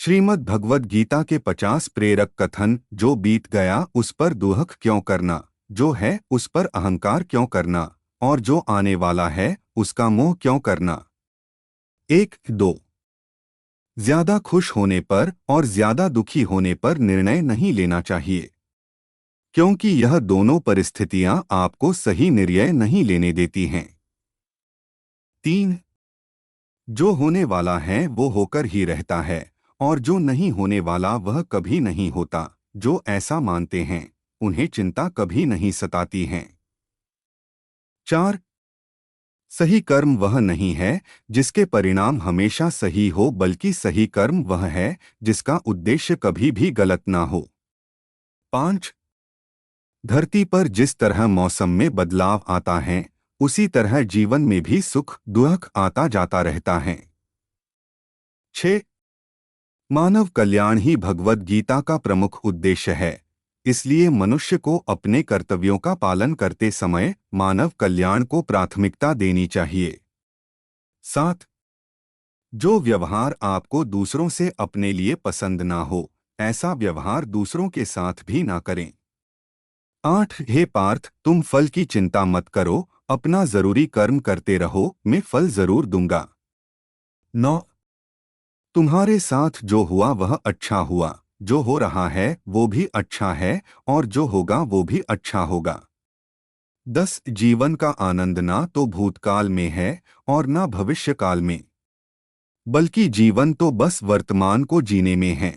श्रीमद् भगवद गीता के 50 प्रेरक कथन। जो बीत गया उस पर दुहक क्यों करना, जो है उस पर अहंकार क्यों करना, और जो आने वाला है उसका मोह क्यों करना। 1-2 ज्यादा खुश होने पर और ज्यादा दुखी होने पर निर्णय नहीं लेना चाहिए, क्योंकि यह दोनों परिस्थितियां आपको सही निर्णय नहीं लेने देती हैं। 3 जो होने वाला है वो होकर ही रहता है, और जो नहीं होने वाला वह कभी नहीं होता। जो ऐसा मानते हैं उन्हें चिंता कभी नहीं सताती है। 4 सही कर्म वह नहीं है जिसके परिणाम हमेशा सही हो, बल्कि सही कर्म वह है जिसका उद्देश्य कभी भी गलत ना हो। 5 धरती पर जिस तरह मौसम में बदलाव आता है उसी तरह जीवन में भी सुख दुख आता जाता रहता है। 6 मानव कल्याण ही भगवद गीता का प्रमुख उद्देश्य है, इसलिए मनुष्य को अपने कर्तव्यों का पालन करते समय मानव कल्याण को प्राथमिकता देनी चाहिए। 7 जो व्यवहार आपको दूसरों से अपने लिए पसंद ना हो, ऐसा व्यवहार दूसरों के साथ भी ना करें। 8 हे पार्थ, तुम फल की चिंता मत करो, अपना जरूरी कर्म करते रहो, मैं फल जरूर दूंगा। 9 तुम्हारे साथ जो हुआ वह अच्छा हुआ, जो हो रहा है वो भी अच्छा है, और जो होगा वो भी अच्छा होगा। 10 जीवन का आनंद ना तो भूतकाल में है और ना भविष्यकाल में, बल्कि जीवन तो बस वर्तमान को जीने में है।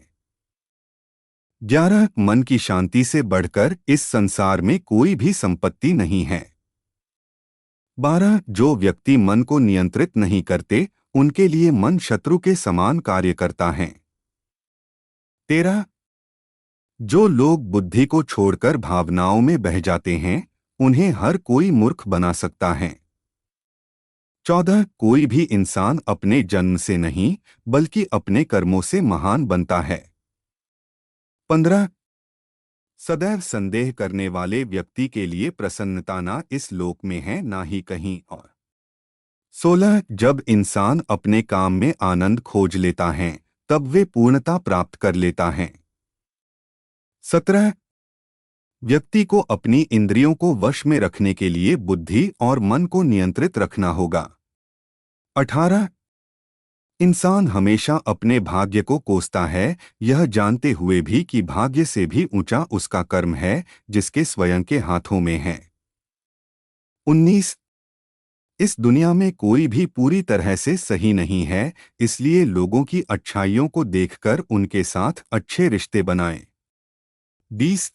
11 मन की शांति से बढ़कर इस संसार में कोई भी संपत्ति नहीं है। 12 जो व्यक्ति मन को नियंत्रित नहीं करते उनके लिए मन शत्रु के समान कार्य करता है। 13 जो लोग बुद्धि को छोड़कर भावनाओं में बह जाते हैं उन्हें हर कोई मूर्ख बना सकता है। 14 कोई भी इंसान अपने जन्म से नहीं बल्कि अपने कर्मों से महान बनता है। 15 सदैव संदेह करने वाले व्यक्ति के लिए प्रसन्नता ना इस लोक में है ना ही कहीं और। 16 जब इंसान अपने काम में आनंद खोज लेता है तब वे पूर्णता प्राप्त कर लेता है। 17 व्यक्ति को अपनी इंद्रियों को वश में रखने के लिए बुद्धि और मन को नियंत्रित रखना होगा। 18 इंसान हमेशा अपने भाग्य को कोसता है, यह जानते हुए भी कि भाग्य से भी ऊंचा उसका कर्म है जिसके स्वयं के हाथों में है। 19 इस दुनिया में कोई भी पूरी तरह से सही नहीं है, इसलिए लोगों की अच्छाइयों को देखकर उनके साथ अच्छे रिश्ते बनाएं। 20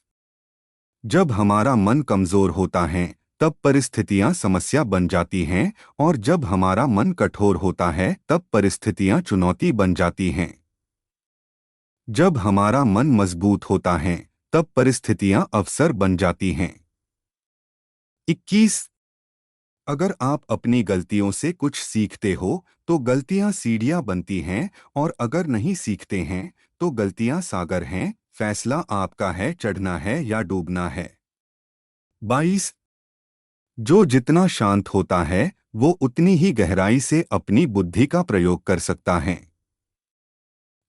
जब हमारा मन कमजोर होता है तब परिस्थितियां समस्या बन जाती हैं, और जब हमारा मन कठोर होता है तब परिस्थितियां चुनौती बन जाती हैं। जब हमारा मन मजबूत होता है तब परिस्थितियां अवसर बन जाती हैं। 21 अगर आप अपनी गलतियों से कुछ सीखते हो तो गलतियां सीढ़ियां बनती हैं, और अगर नहीं सीखते हैं तो गलतियां सागर हैं, फैसला आपका है चढ़ना है या डूबना है। 22 जो जितना शांत होता है वो उतनी ही गहराई से अपनी बुद्धि का प्रयोग कर सकता है।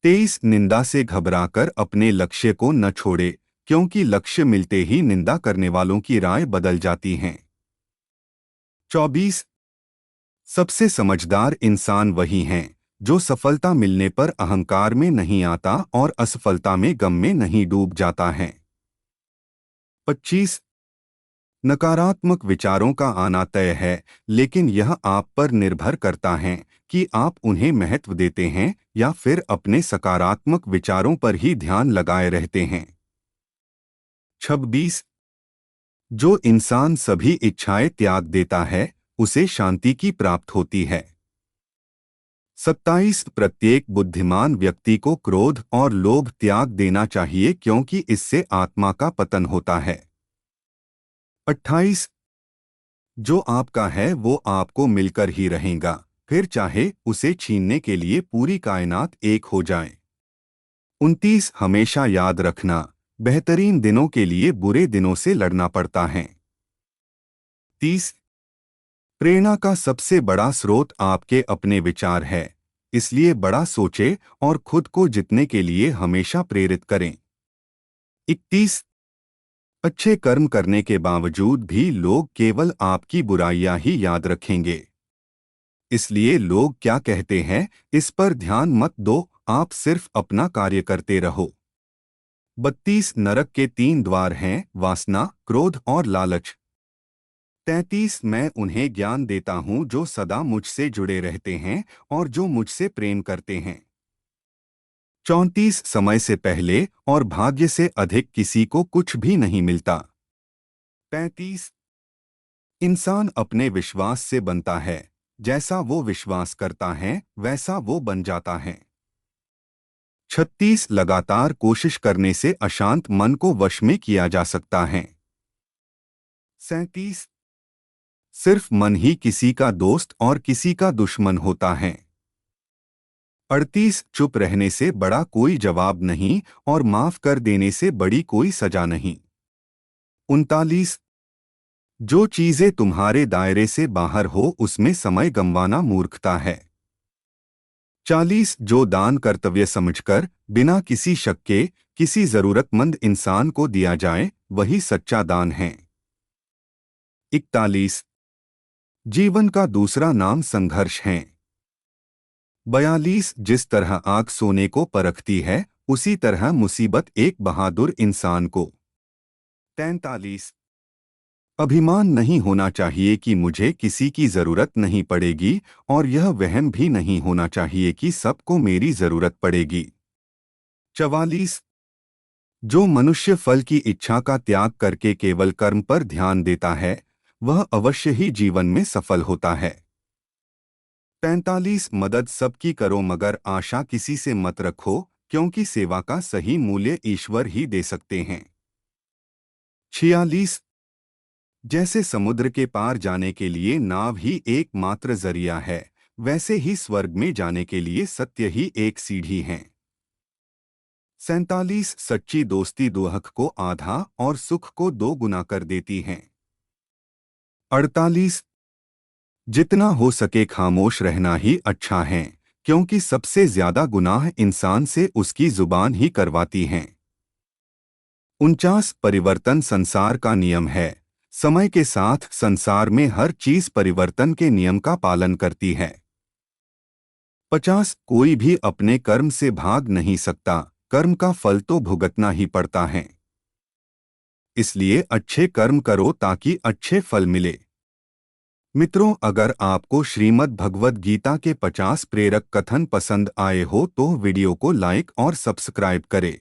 23 निंदा से घबराकर अपने लक्ष्य को न छोड़े, क्योंकि लक्ष्य मिलते ही निंदा करने वालों की राय बदल जाती हैं। 24 सबसे समझदार इंसान वही हैं जो सफलता मिलने पर अहंकार में नहीं आता और असफलता में गम में नहीं डूब जाता है। 25 नकारात्मक विचारों का आना तय है, लेकिन यह आप पर निर्भर करता है कि आप उन्हें महत्व देते हैं या फिर अपने सकारात्मक विचारों पर ही ध्यान लगाए रहते हैं। 26 जो इंसान सभी इच्छाएं त्याग देता है उसे शांति की प्राप्त होती है। 27 प्रत्येक बुद्धिमान व्यक्ति को क्रोध और लोभ त्याग देना चाहिए, क्योंकि इससे आत्मा का पतन होता है। 28 जो आपका है वो आपको मिलकर ही रहेगा, फिर चाहे उसे छीनने के लिए पूरी कायनात एक हो जाए। 29 हमेशा याद रखना, बेहतरीन दिनों के लिए बुरे दिनों से लड़ना पड़ता है। 30 प्रेरणा का सबसे बड़ा स्रोत आपके अपने विचार है, इसलिए बड़ा सोचे और खुद को जीतने के लिए हमेशा प्रेरित करें। 31 अच्छे कर्म करने के बावजूद भी लोग केवल आपकी बुराइयां ही याद रखेंगे। इसलिए लोग क्या कहते हैं इस पर ध्यान मत दो, आप सिर्फ अपना कार्य करते रहो। 32 नरक के 3 द्वार हैं, वासना, क्रोध और लालच। 33 मैं उन्हें ज्ञान देता हूँ जो सदा मुझसे जुड़े रहते हैं और जो मुझसे प्रेम करते हैं। 34 समय से पहले और भाग्य से अधिक किसी को कुछ भी नहीं मिलता। 35 इंसान अपने विश्वास से बनता है, जैसा वो विश्वास करता है वैसा वो बन जाता है। 36 लगातार कोशिश करने से अशांत मन को वश में किया जा सकता है। 37 सिर्फ मन ही किसी का दोस्त और किसी का दुश्मन होता है। 38 चुप रहने से बड़ा कोई जवाब नहीं और माफ कर देने से बड़ी कोई सजा नहीं। 39 जो चीजें तुम्हारे दायरे से बाहर हो उसमें समय गंवाना मूर्खता है। 40 जो दान कर्तव्य समझकर बिना किसी शक के किसी जरूरतमंद इंसान को दिया जाए वही सच्चा दान है। 41 जीवन का दूसरा नाम संघर्ष है। 42 जिस तरह आग सोने को परखती है उसी तरह मुसीबत एक बहादुर इंसान को। 43 अभिमान नहीं होना चाहिए कि मुझे किसी की जरूरत नहीं पड़ेगी और यह वहम भी नहीं होना चाहिए कि सबको मेरी जरूरत पड़ेगी। 44 जो मनुष्य फल की इच्छा का त्याग करके केवल कर्म पर ध्यान देता है वह अवश्य ही जीवन में सफल होता है। 45 मदद सबकी करो मगर आशा किसी से मत रखो क्योंकि सेवा का सही मूल्य ईश्वर ही दे सकते हैं। 46 जैसे समुद्र के पार जाने के लिए नाव ही एकमात्र जरिया है वैसे ही स्वर्ग में जाने के लिए सत्य ही एक सीढ़ी है। 47 सच्ची दोस्ती दुख को आधा और सुख को 2 गुना कर देती है। 48 जितना हो सके खामोश रहना ही अच्छा है क्योंकि सबसे ज्यादा गुनाह इंसान से उसकी जुबान ही करवाती है। 49 परिवर्तन संसार का नियम है, समय के साथ संसार में हर चीज परिवर्तन के नियम का पालन करती है। 50 कोई भी अपने कर्म से भाग नहीं सकता, कर्म का फल तो भुगतना ही पड़ता है। इसलिए अच्छे कर्म करो ताकि अच्छे फल मिले। मित्रों, अगर आपको श्रीमद् भगवद गीता के 50 प्रेरक कथन पसंद आए हो तो वीडियो को लाइक और सब्सक्राइब करें।